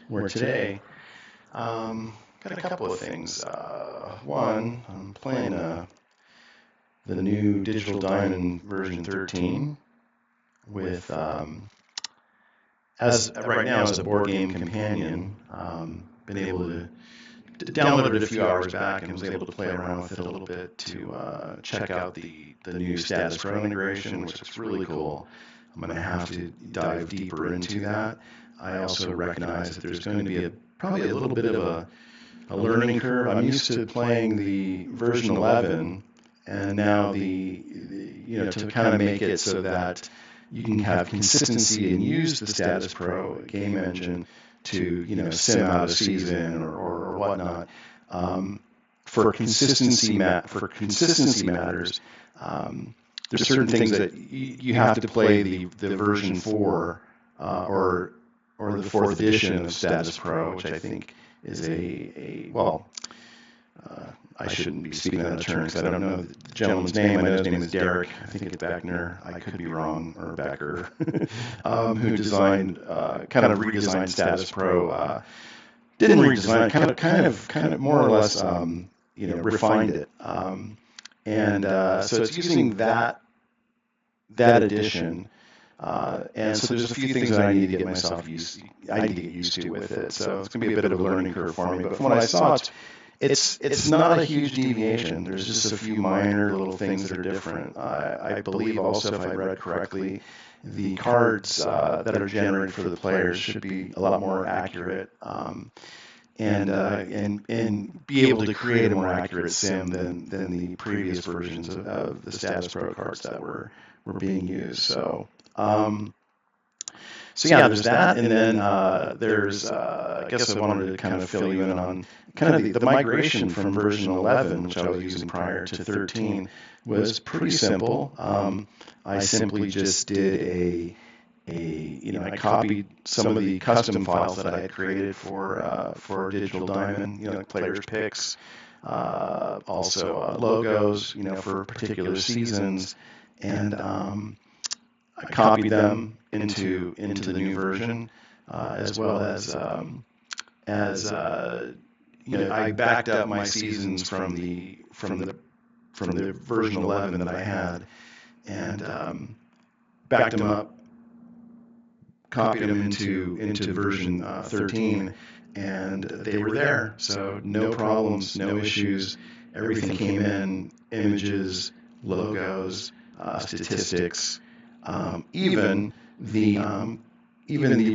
where today, got a couple of things. One, I'm playing the new Digital Diamond version 13 with, as right now as a board game companion. Been able to downloaded it a few hours back and was able to play around with it a little bit to check out the new Status Pro integration, which looks really cool. I'm going to have to dive deeper into that. I also recognize that there's going to be probably a little bit of a learning curve. I'm used to playing the version 11, and now to kind of make it so that you can have consistency and use the Status Pro game engine to sim out a season or whatnot. For consistency matters, there's certain things that you have to play the version 4 or the fourth edition of Status Pro, which I think is I shouldn't be speaking out of turn because I don't know the gentleman's name. I know his name is Derek. I think it's Beckner. I could be wrong, or Becker, who designed, kind of redesigned Status Pro. Didn't redesign, kind of more or less, refined it. So it's using that edition. And so there's a few things that I need to get used to with it. So it's going to be a bit of a learning curve for me. But from what I saw, it's not a huge deviation. There's just a few minor little things that are different. I believe also, if I read correctly, the cards that are generated for the players should be a lot more accurate, and be able to create a more accurate sim than the previous versions of the Status Pro cards that were being used. So yeah, there's that, and then there's I guess I wanted to kind of fill you in on kind of the migration from version 11, which I was using prior to 13, was pretty simple. I simply just did I copied some of the custom files that I had created for Digital Diamond, like players' picks, also logos, for particular seasons, and I copied them into the new version, as well as I backed up my seasons from the version 11 that I had, and backed them up, copied them into version 13, and they were there. So no problems, no issues. Everything came in: images, logos, statistics. Even the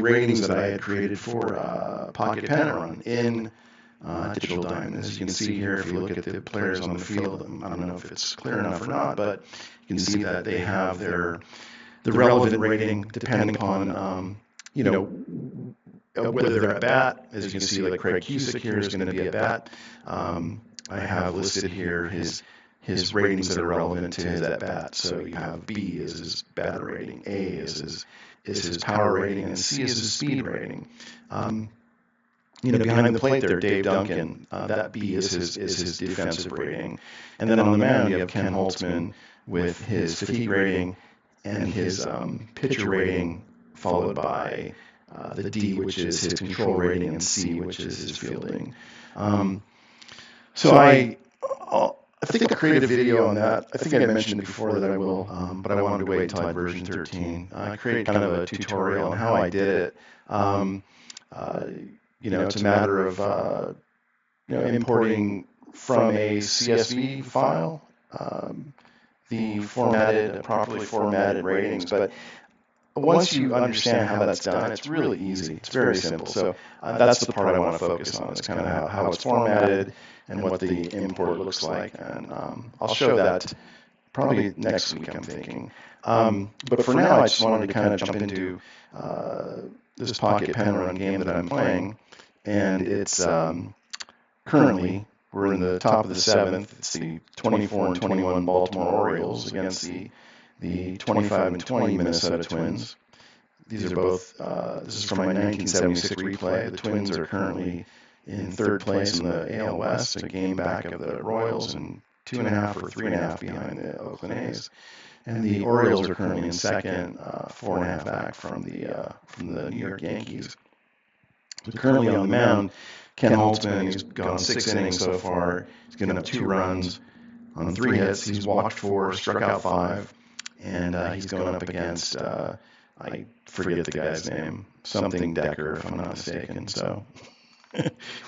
ratings that I had created for Pocket Pennant Run in Digital Diamond. As you can see here, if you look at the players on the field, I don't know if it's clear enough or not, but you can see that they have the relevant rating depending upon whether they're at bat. As you can see, like Craig Cusick here is going to be at bat. I have listed here his ratings that are relevant to his at bat. So you have B is his batter rating, A is his power rating, and C is his speed rating. Behind the plate there, Dave Duncan, that B is his defensive rating. And then on the mound, you have Ken Holtzman with his fatigue rating and his pitcher rating, followed by the D, which is his control rating, and C, which is his fielding. So I think I created a video on that. I think I mentioned before that I will, but I wanted to wait until I had version 13. I created kind of a tutorial on how I did it. It's a matter of importing from a CSV file the properly formatted ratings. But once you understand how that's done, it's really easy. It's very simple. So that's the part I want to focus on. It's kind of how it's formatted and what the import looks like. And I'll show that probably next week, I'm thinking. But for now, I just wanted to kind of jump into this Pocket Pen Run game that I'm playing. And it's currently, we're in the top of the 7th. It's the 24-21 Baltimore Orioles against the 25-20 Minnesota Twins. These are both, this is from my 1976 replay. The Twins are currently in 3rd place in the AL West, a game back of the Royals, and 2.5 or 3.5 behind the Oakland A's. And the Orioles are currently in 2nd, 4.5 back from the New York Yankees. So currently on the mound, Ken Holtzman, he's gone 6 innings so far. He's given up 2 runs on 3 hits. He's walked 4, struck out 5, and he's going up against I forget the guy's name, something Decker, if I'm not mistaken. So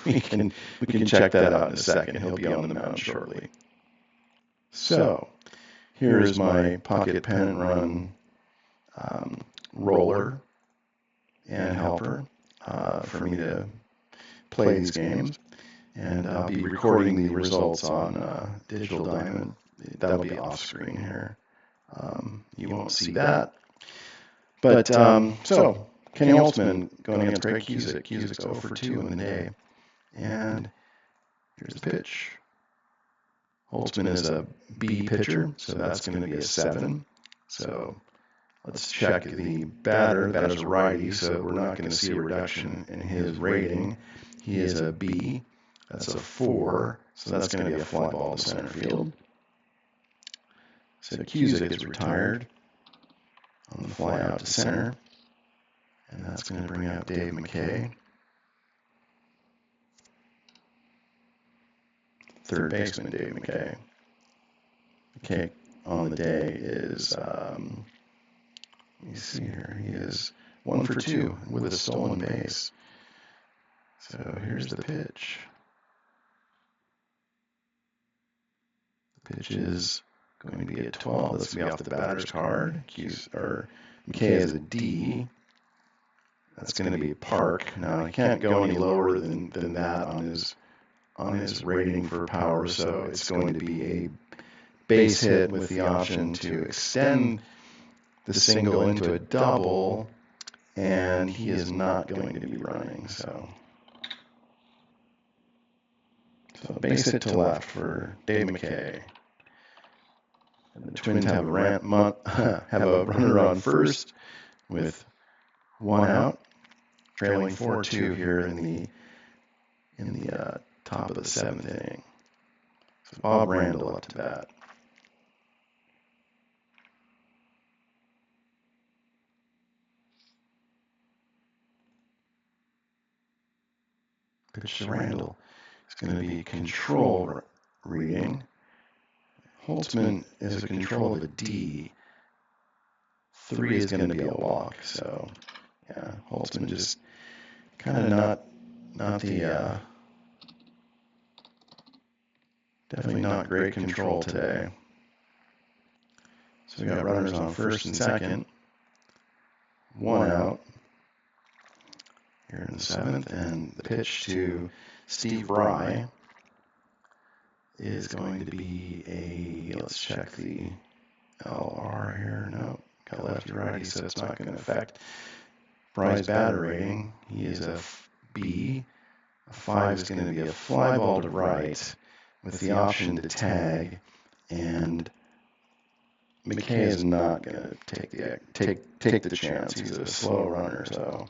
we can check that out in a second. He'll be on the mound shortly. So here is my pocket pennant run roller and helper for me to play these games. And I'll be recording the results on Digital Diamond. That'll be off screen here. You won't see that. But so Kenny Holtzman going against Greg Cusick. Cusick's 0 for 2 in the day. And here's the pitch. Holtzman is a B pitcher, so that's going to be a 7. So let's check the batter. The batter's a righty, so we're not going to see a reduction in his rating. He is a B. That's a 4, so that's going to be a fly ball to center field. So Cusick is retired on the fly out to center, and that's going to bring out Dave McKay. Third baseman Dave McKay. McKay on the day is, let me see here, he is 1 for 2 with a stolen base. So here's the pitch. The pitch is going to be a 12. That's going to be off the batter's card. McKay is a D. That's going to be Park. Now, he can't go any lower than that on his rating for power, so it's going to be a base hit with the option to extend the single into a double, and he is not going to be running. So base hit to left for Dave McKay. And the Twins have a runner on first with 1 out, trailing 4-2 here in the top of the 7th inning. So Bob Randall up to bat. Pitch to Randall. It's going to be control reading. Holtzman is a control of a D. 3 is going to be a walk. So, yeah, Holtzman just kind of not the definitely not great control today. So we got runners on first and second. 1 out here in the 7th, and the pitch to Steve Bry is going to be let's check the LR here. No, got lefty righty, so it's not going to affect Bry's batter rating. He is a B. A 5 is going to be a fly ball to right with the option to tag, and McKay is not going to take the chance. He's a slow runner, so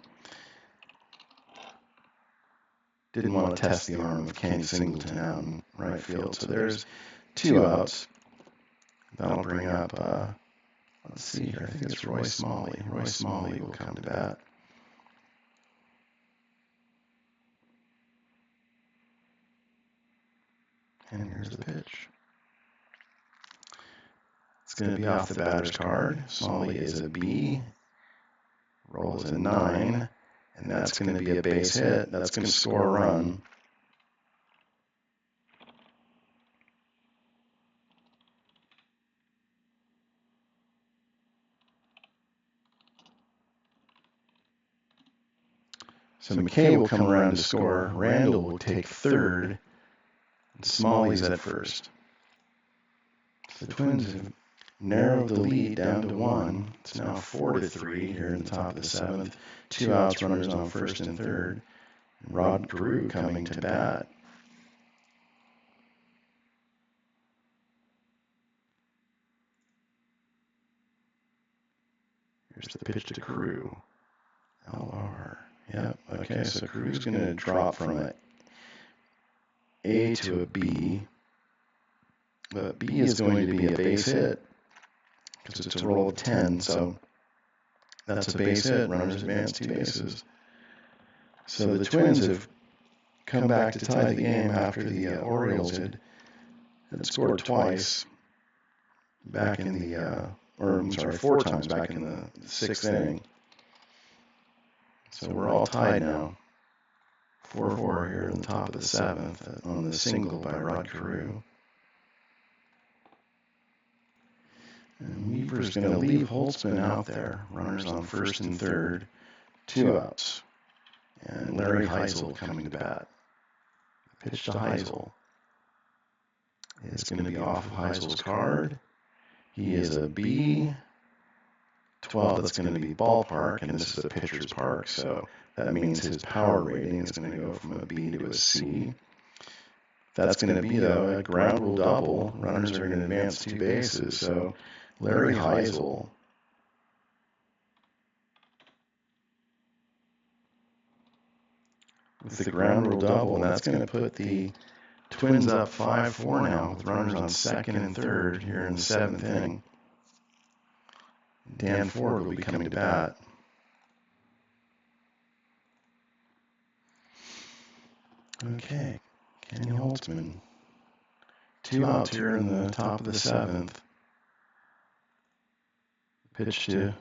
didn't want to test the arm of Kenny Singleton out in right field. So there's 2 outs. That'll bring up, let's see here, I think it's Roy Smalley. Roy Smalley will come to bat. And here's the pitch. It's going to be off the batter's card. Smalley is a B. Roll is a 9. And that's going to be a base hit. That's going to score a run. So McKay will come around to score. Randall will take third. And Smalley's at first. So the Twins have narrowed the lead down to 1. It's now 4-3 here in the top of the 7th. 2 outs, runners on first and third. And Rod Carew coming to bat. Here's the pitch to Carew. LR. Yep. Okay, so Carew's going to drop from an A to a B. But B is going to be a base hit because it's a roll of 10. So that's a base hit. Runners advance 2 bases. So the Twins have come back to tie the game after the Orioles had scored twice back in the, or I'm sorry, 4 times back in the 6th inning. So we're all tied now. 4-4 here in the top of the 7th on the single by Rod Carew. And Weaver's going to leave Holtzman out there. Runners on first and third, 2 outs. And Larry Heisel coming to bat. Pitch to Heisel is going to be off of Heisel's card. He is a B. 12, that's going to be ballpark, and this is a pitcher's park, so that means his power rating is going to go from a B to a C. That's going to be, though, a ground rule double. Runners are going to advance 2 bases, so Larry Heisel with the ground rule double, and that's going to put the Twins up 5-4 now with runners on second and third here in the 7th inning. Dan Ford will be coming to bat. Okay, Kenny Holtzman. 2 outs here in the top of the 7th. Pitch to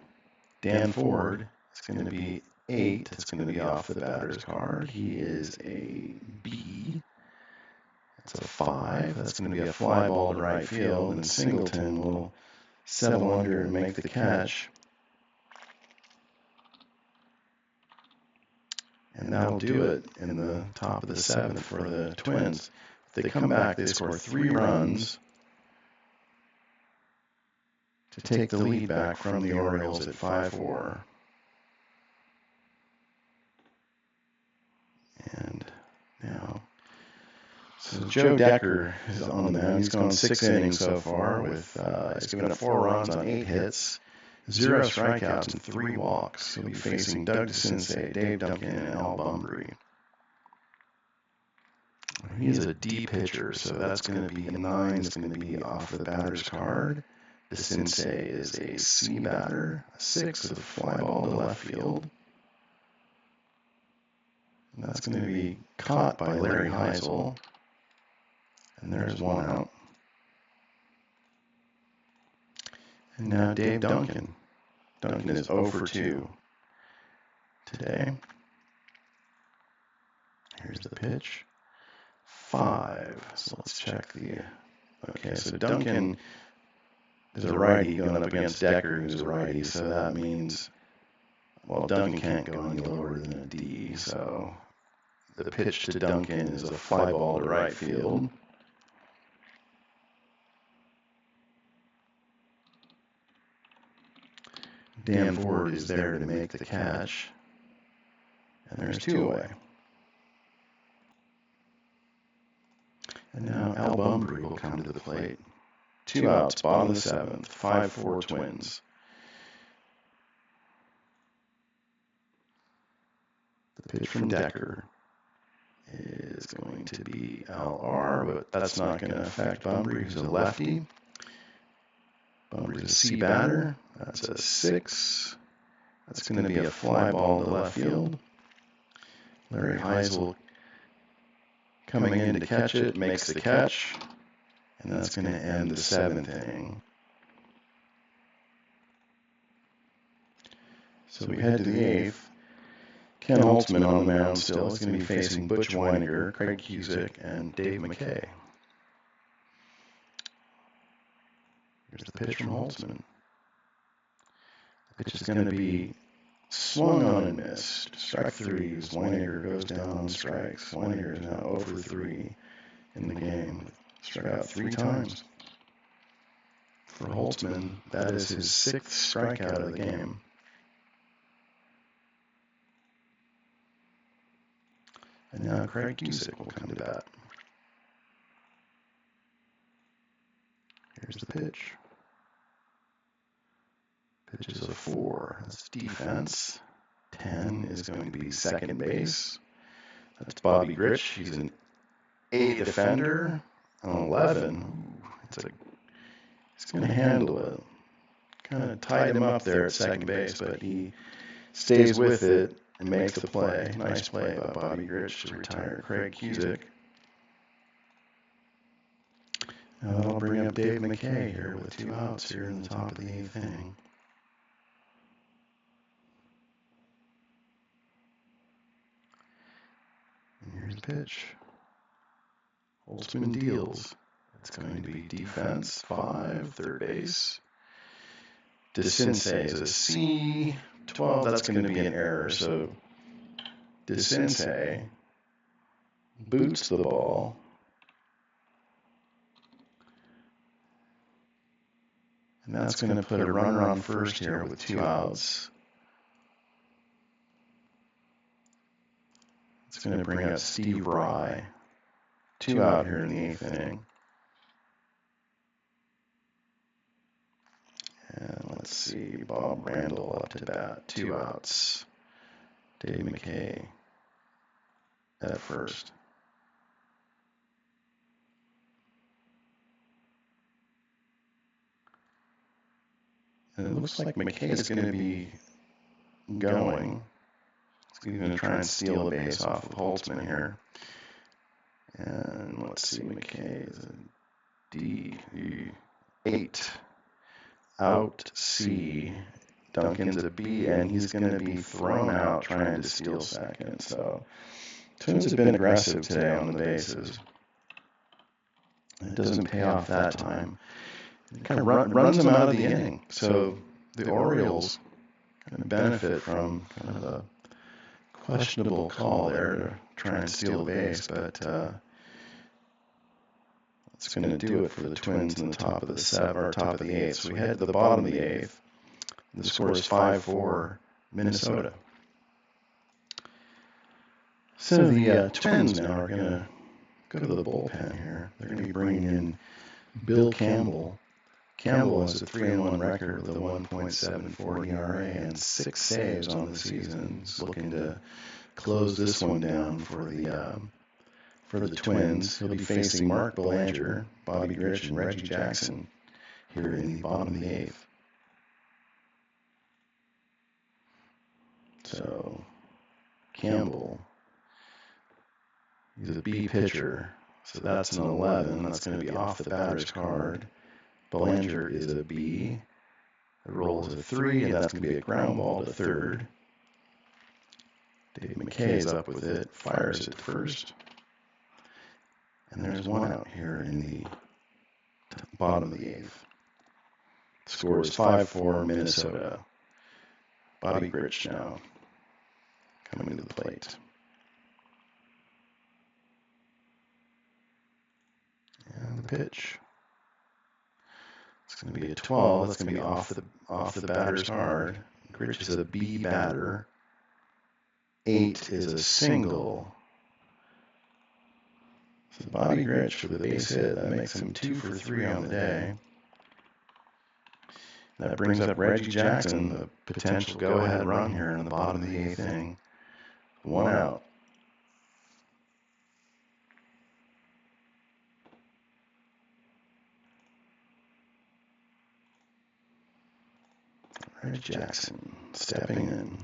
Dan Ford. It's going to be 8. It's going to be off the batter's card. He is a B. That's a 5. That's going to be a fly ball to right field, and Singleton will settle under and make the catch. And that'll do it in the top of the 7th for the Twins. If they come back, they score 3 runs to take the lead back from the Orioles at 5-4. And now, so Joe Decker is on the mound. He's gone 6 innings so far with, he's given up 4 runs on 8 hits, 0 strikeouts, and 3 walks. He'll be facing Doug DeCinces, Dave Duncan, and Al Bumbry. He's a D pitcher, so that's going to be a 9. It's going to be off the batter's card. DeCinces is a C batter, a 6 with a fly ball to left field. And that's going to be caught by Larry Heisel. And there's 1 out. And now Dave Duncan. Duncan is 0 for 2 today. Here's the pitch. 5. So let's check the... Okay, so Duncan is a righty going up against Decker, who's a righty. So that means, well, Duncan can't go any lower than a D. So the pitch to Duncan is a fly ball to right field. Dan Ford is there to make the catch. And there's 2 away. And now Al Bumbry will come to the plate. 2 outs, bottom of the 7th, 5-4 Twins. The pitch from Decker is going to be LR, but that's not going to affect Bumbry, who's a lefty. Bumbry's a C batter. That's a 6. That's going to be a fly ball to left field. Larry Heisel coming in to catch it, makes the catch, and that's going to end the 7th inning. So we head to the 8th. Ken Holtzman on the mound still. He's going to be facing Butch Weiniger, Craig Cusick, and Dave McKay. Here's the pitch from Holtzman. The pitch is going to be swung on and missed. Strike 3 as Weiniger goes down on strikes. Weiniger is now 0 for 3 in the game. Struck out 3 times. For Holtzman, that is his 6th strikeout of the game. And now Craig Cusick will come to bat. Here's the pitch. Pitch is a 4. That's defense. 10 is going to be second base. That's Bobby Grich. He's an A defender. On 11, he's going to handle it. Kind of tied him up there at second base, but he stays with it and makes the play. Nice play by Bobby Grich to retire Craig Cusick. Now that'll bring up Dave McKay here with 2 outs here in the top of the 8th inning. And here's the pitch. Holtzman deals. It's going to be defense, 5, third base. DeCinces is a C, 12, that's going to be an error. So DeCinces boots the ball. And that's going to put a runner on first here with 2 outs. It's going to bring up Steve Rye. 2 out here in the 8th inning. And let's see, Bob Randall up to bat, 2 outs. Dave McKay at first. And it looks like McKay is going to be going. He's going to try and steal a base off of Holtzman here. And let's see, McKay is a D, 8. Out C. Duncan's a B, and he's going to be thrown out trying to steal second. So Twins have been aggressive today on the bases. It doesn't pay off that time. It kind of runs them out of the inning. So the Orioles kind of benefit from kind of a questionable call there to try and steal a base, but it's going to do it for the Twins in the top of the 7th or top of the 8th. So we head to the bottom of the 8th. The score is 5-4 Minnesota. So the Twins now are going to go to the bullpen here. They're going to be bringing in Bill Campbell. Campbell has a 3-1 record with a 1.74 ERA and 6 saves on the season. He's looking to close this one down for the Twins. He'll be facing Mark Belanger, Bobby Grich, and Reggie Jackson here in the bottom of the 8th. So Campbell, he's a B pitcher, so that's an 11. That's going to be off the batter's card. Belanger is a B. It rolls a 3, and that's going to be a ground ball to third. Dave McKay is up with it, fires it first. And there's 1 out here in the bottom of the 8th. Score is 5-4 Minnesota. Bobby Grich now coming to the plate. And the pitch. It's going to be a 12. That's going to be off the batter's card. Grich is a B batter. 8 is a single. So Bobby Grich for the base hit. That makes him 2 for 3 on the day. That brings up Reggie Jackson, the potential go-ahead run here in the bottom of the 8th inning. 1 out. Reggie Jackson stepping in.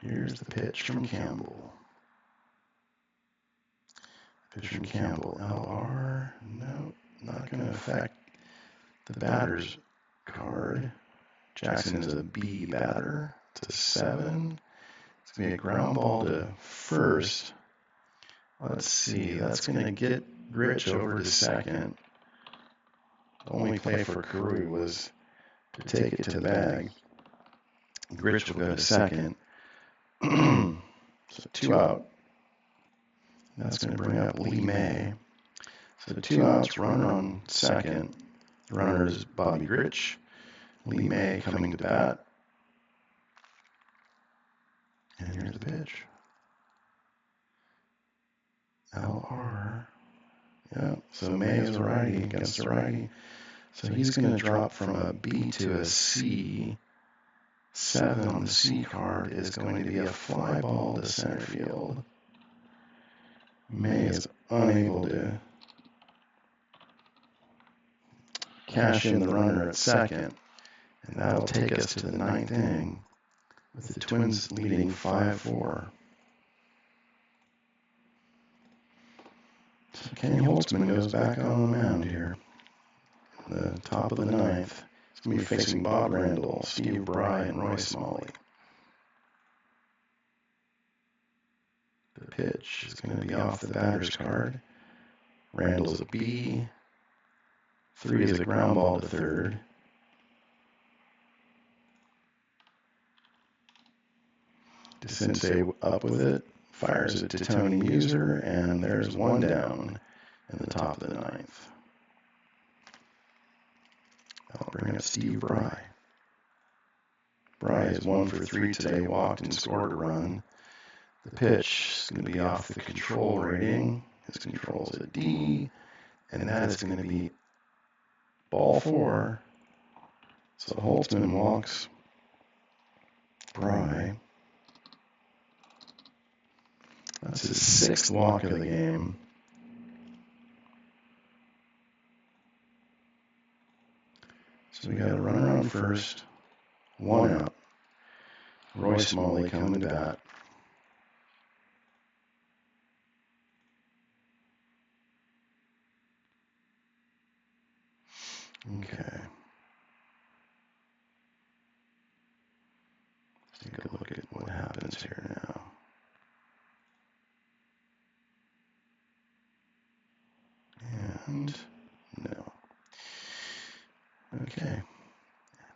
Here's the pitch from Campbell. Pitch from Campbell. LR. No, not going to affect the batter's card. Jackson is a B batter. It's a 7. It's going to be a ground ball to first. Let's see. That's going to get Grich over to second. The only play for Carew was to take it to the bag. Grich will go to second. So 2 out. That's going to bring up Lee May. So 2 outs, runner on second. The runner is Bobby Grich. Lee May coming to bat. And here's the pitch. LR. Yeah, so May is a righty against a righty. So he's going to drop from a B to a C. 7 on the C card is going to be a fly ball to center field. May is unable to cash in the runner at second. And that'll take us to the 9th inning. with the Twins leading 5-4. So Kenny Holtzman goes back on the mound here. The top of the ninth. He's going to be facing Bob Randall, Steve Bry, and Roy Smalley. The pitch is going to be off the batter's card. Randall's a B. 3 is a ground ball to third. DeCinces up with it, fires it to Tony Muser, and there's one down in the top of the ninth. I'll bring up Steve Bry. Bry is 1 for 3 today, walked and scored a run. The pitch is going to be off the control rating. His control's a D, and that is going to be ball 4. So Holtzman walks Bry. That's his 6th walk of the game. So we got a runner on first, 1 out. Roy Smalley coming to bat. Okay. Let's take a look at what happens here now. And no. Okay.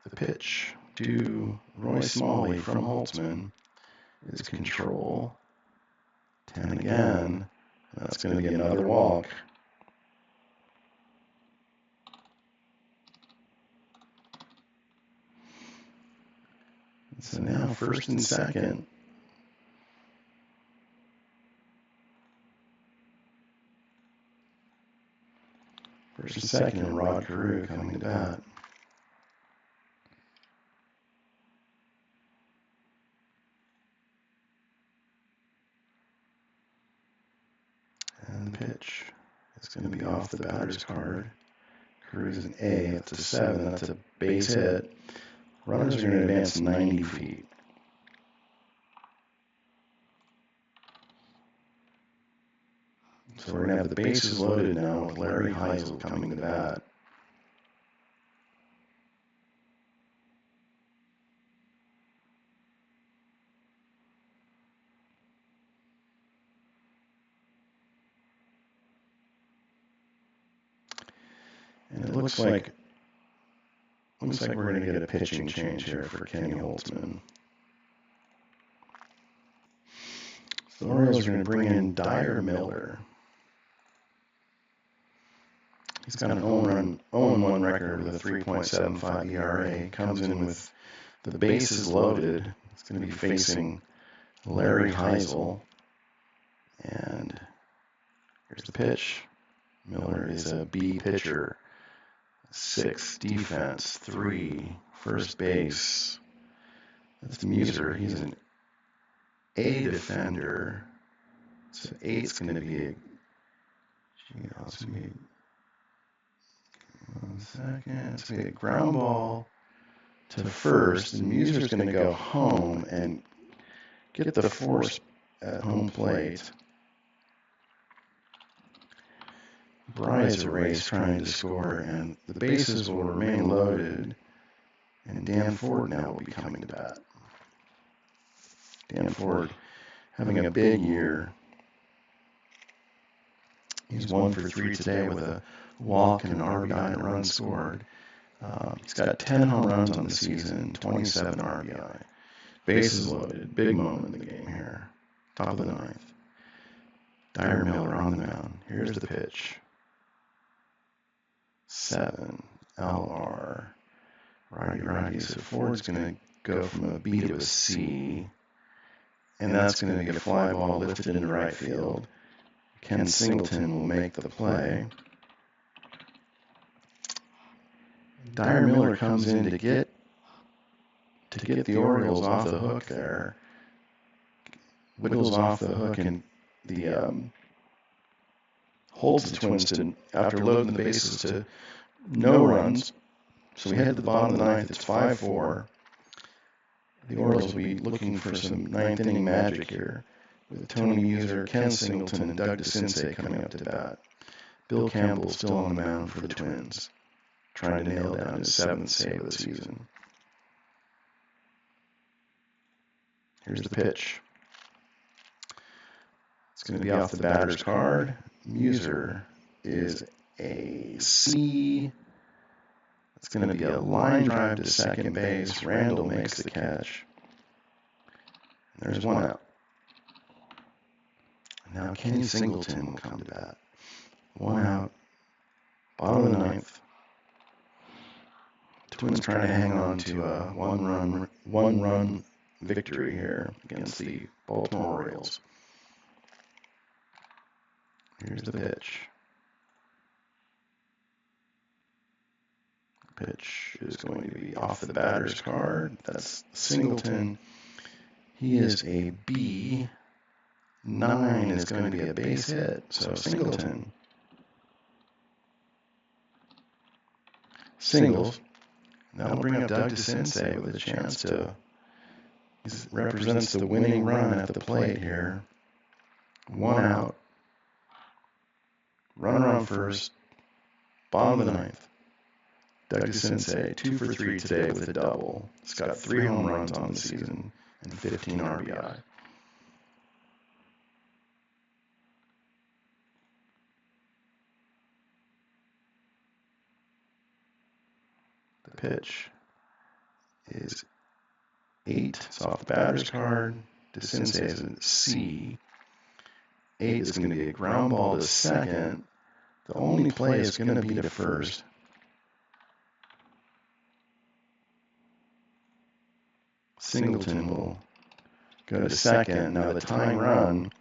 The pitch to Roy Smalley from Holtzman is control. 10 again. That's going to be another walk. So now first and second. First and second, and Rod Carew coming to bat. And the pitch is going to be off the batter's card. Carew's an A. That's a 7. That's a base hit. Runners are going to advance 90 feet. So we're going to have the bases loaded now with Larry Heisel coming to bat. And it looks like we're going to get a pitching change here for Kenny Holtzman. So the Orioles are going to bring in Dyer Miller. He's got an 0-1 record with a 3.75 ERA. Comes in with the bases loaded. It's going to be facing Larry Heisel. And here's the pitch. Miller is a B pitcher. 6 defense, 3 first base. That's Muser. He's an A defender. So 8's going to be a. One second. It's going to be a ground ball to first, and Muser's going to go home and get the force at home plate. Bry's a race trying to score, and the bases will remain loaded, and Dan Ford now will be coming to bat. Dan Ford having a big year. He's 1 for 3 today with a walk and an RBI and a run scored. He's got 10 home runs on the season, 27 RBI. Bases loaded, big moment in the game here. Top of the ninth. Dyer Miller on the mound. Here's the pitch. 7 LR. Righty. So Ford's going to go from a B to a C. And that's going to be a fly ball lifted into right field. Ken Singleton will make the play. Dyer Miller comes in to get the Orioles off the hook there. Wiggles off the hook and holds the Twins to, after loading the bases, to no runs. So we head to the bottom of the ninth. It's 5-4. The Orioles will be looking for some ninth inning magic here, with Tony Muser, Ken Singleton, and Doug DeCinces coming up to bat. Bill Campbell still on the mound for the Twins, trying to nail down his 7th save of the season. Here's the pitch. It's going to be off the batter's card. Muser is a C. It's going to be a line drive to second base. Randall makes the catch. There's one out. Now Kenny Singleton will come to bat. One out. Bottom of the 9th. Twins trying to hang on to a one-run victory here against the Baltimore Orioles. Here's the pitch. The pitch is going to be off the batter's card. That's Singleton. He is a B. 9 is going to be a base hit. So Singleton. Singles. That'll bring up Doug DeCinces with a chance to. He represents the winning run at the plate here. One out. Runner on first. Bottom of the 9th. Doug DeCinces, 2 for 3 today with a double. He's got 3 home runs on the season and 15 RBI. The pitch is 8. It's off the batter's card. DeCinces is a C. 8 is going to be a ground ball to second. The only play is going to be to first. Singleton will go to second. Now the tying run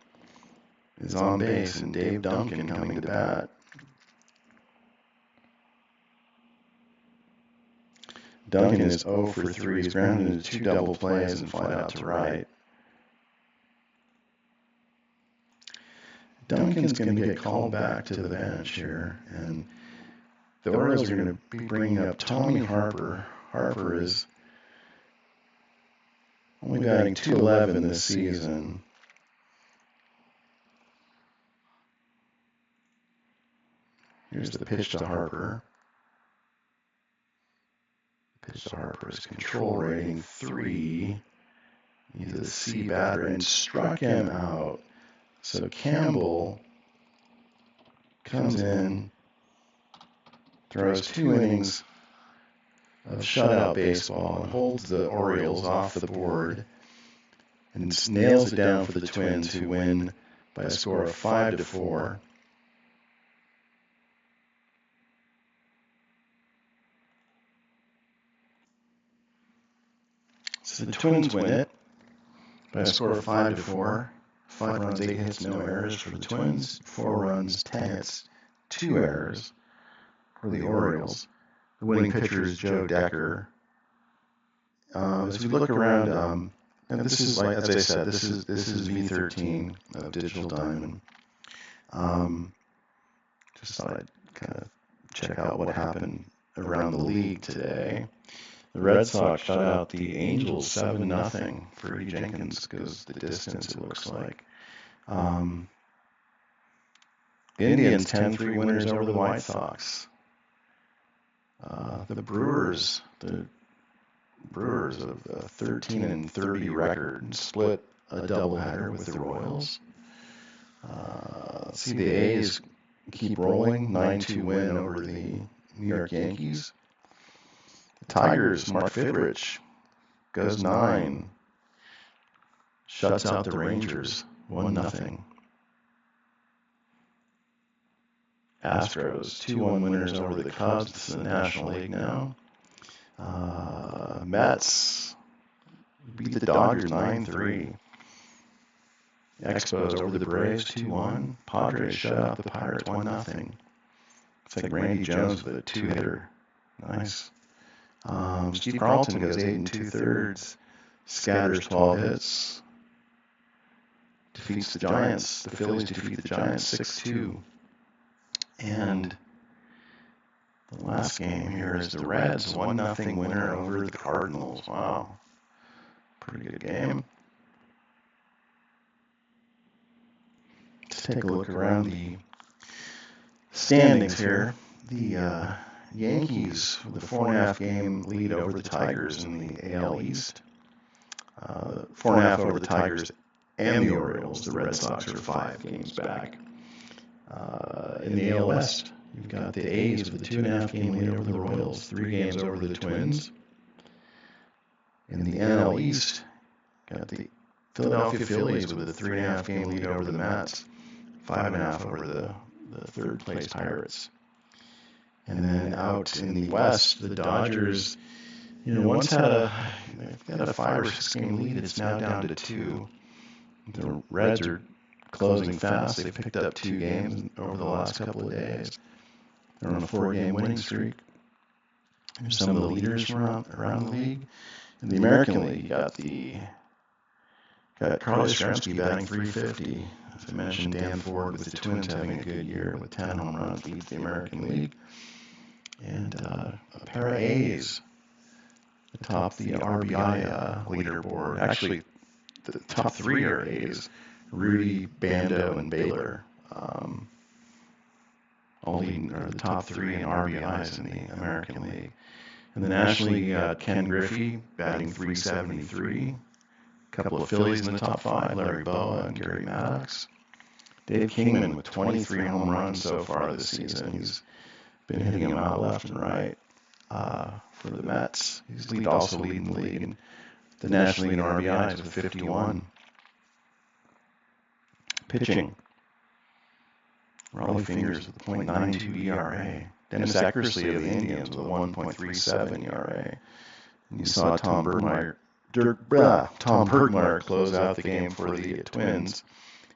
is on base, and Dave Duncan coming to bat. Duncan is 0 for 3. He's grounded into 2 double plays and flied out to right. Duncan's going to get called back to the bench here, and the Orioles are going to be bringing up Tommy Harper. Harper is only batting .211 this season. Here's the pitch to Harper. Pitch to Harper is control rating 3. He's a C batter and struck him out. So Campbell comes in, throws 2 innings of shutout baseball and holds the Orioles off the board and nails it down for the Twins, who win by a score of 5-4. So the Twins win it by a score of 5-4. 5 runs, 8 hits, no errors for the Twins. 4 runs, 10 hits, 2 errors for the Orioles. The winning pitcher is Joe Decker. As we look around, and this is, like as I said, this is V13 of Digital Diamond. Just thought I'd kind of check out what happened around the league today. The Red Sox shut out the Angels 7-0. Freddie Jenkins goes the distance, it looks like. The Indians 10-3 winners over the White Sox. The Brewers of a 13-30 record split a doubleheader with the Royals. Let's see, the A's keep rolling, 9-2 win over the New York Yankees. The Tigers, Mark Fidrich goes 9, shuts out the Rangers 1-0. Astros 2-1 winners over the Cubs. This is the National League now. Mets beat the Dodgers 9-3. Expos over the Braves 2-1. Padres shut out the Pirates 1-0. It's like Randy Jones with a 2-hitter. Nice. Steve Carlton goes 8 2/3. Scatters 12 hits. Defeats the Giants. The Phillies defeat the Giants 6-2. And the last game here is the Reds 1-0 winner over the Cardinals. Wow. Pretty good game. Let's take a look around the standings here. The Yankees with a 4.5 game lead over the Tigers in the AL East. 4.5 over the Tigers and the Orioles. The Red Sox are 5 games back. In the AL West, you've got the A's with a 2.5 game lead over the Royals, 3 games over the Twins. In the NL East, got the Philadelphia Phillies with a 3.5 game lead over the Mets, 5.5 over the third place Pirates. And then out in the West, the Dodgers, once had a 5 or 6 game lead. It's now down to 2. The Reds are closing fast. They've picked up 2 games over the last couple of days. They're on a 4-game winning streak. There's some of the leaders from around the league. In the American League, you got Carlos Yastrzemski batting .350. As I mentioned, Dan Ford with the Twins having a good year with 10 home runs, leads the American League. And a pair of A's atop the RBI leaderboard. Actually, the top 3 are A's: Rudy, Bando, and Baylor. All leading, or the top 3 in RBIs in the American League. In the National League, you got Ken Griffey batting .373. A couple of Phillies in the top 5, Larry Boa and Gary Maddox. Dave Kingman with 23 home runs so far this season. He's been hitting them out left and right for the Mets. He's also leading the league in the National League in RBIs with 51. Pitching, Raleigh Fingers with a .92 ERA. Dennis Eckersley of the Indians with a 1.37 ERA. And you saw Tom Bergmeyer close out the game for the Twins.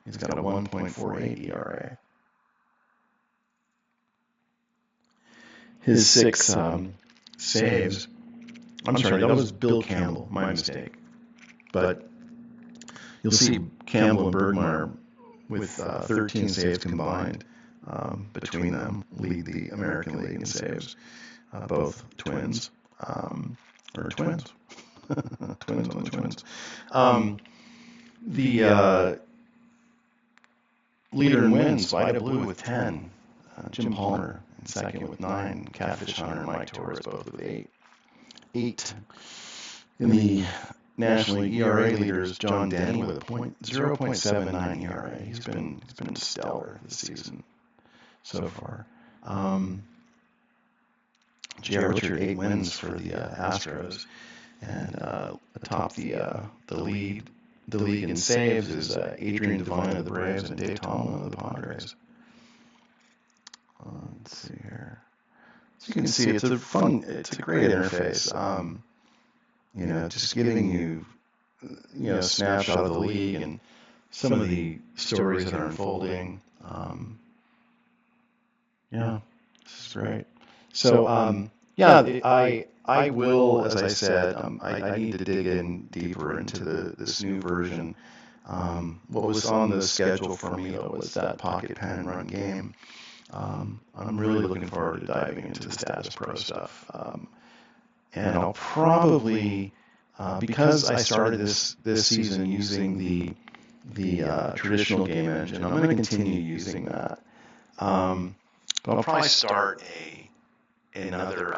He's got a 1.48 ERA. His 6 saves. I'm sorry, that was Bill Campbell, my mistake. But you'll see Campbell and Bergmeyer with 13 saves combined between them lead the American League in saves. Both Twins. Twins. Twins on the Twins. The leader in wins, Vida Blue with 10. Jim Palmer in second with 9. Catfish Hunter and Mike Torres both with 8. In the National League ERA leaders, John Denny with a 0.79 ERA. He's been stellar this season so far. J.R. Richard, 8 wins for the Astros, and atop the league in saves is Adrian Devine of the Braves and Dave Tomlin of the Padres. Let's see here. So you can see it's a great interface. Just giving you, a snapshot of the league and some of the stories that are unfolding. This is great. So, I will, as I said, I need to dig in deeper into this new version. What was on the schedule for me, though, was that pocket pen and run game. I'm really looking forward to diving into the Status Pro stuff. And I'll probably, because I started this season using the traditional game engine, I'm going to continue using that. But I'll probably start another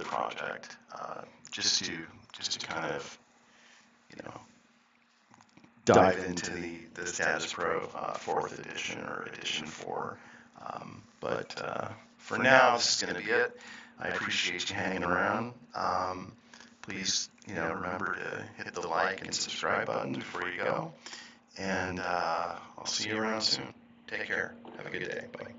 project just to kind of dive into the Status Pro 4th edition or edition 4. But for now, this is going to be it. I appreciate you hanging around. Please, remember to hit the like and subscribe button before you go. And I'll see you around soon. Take care. Have a good day. Bye.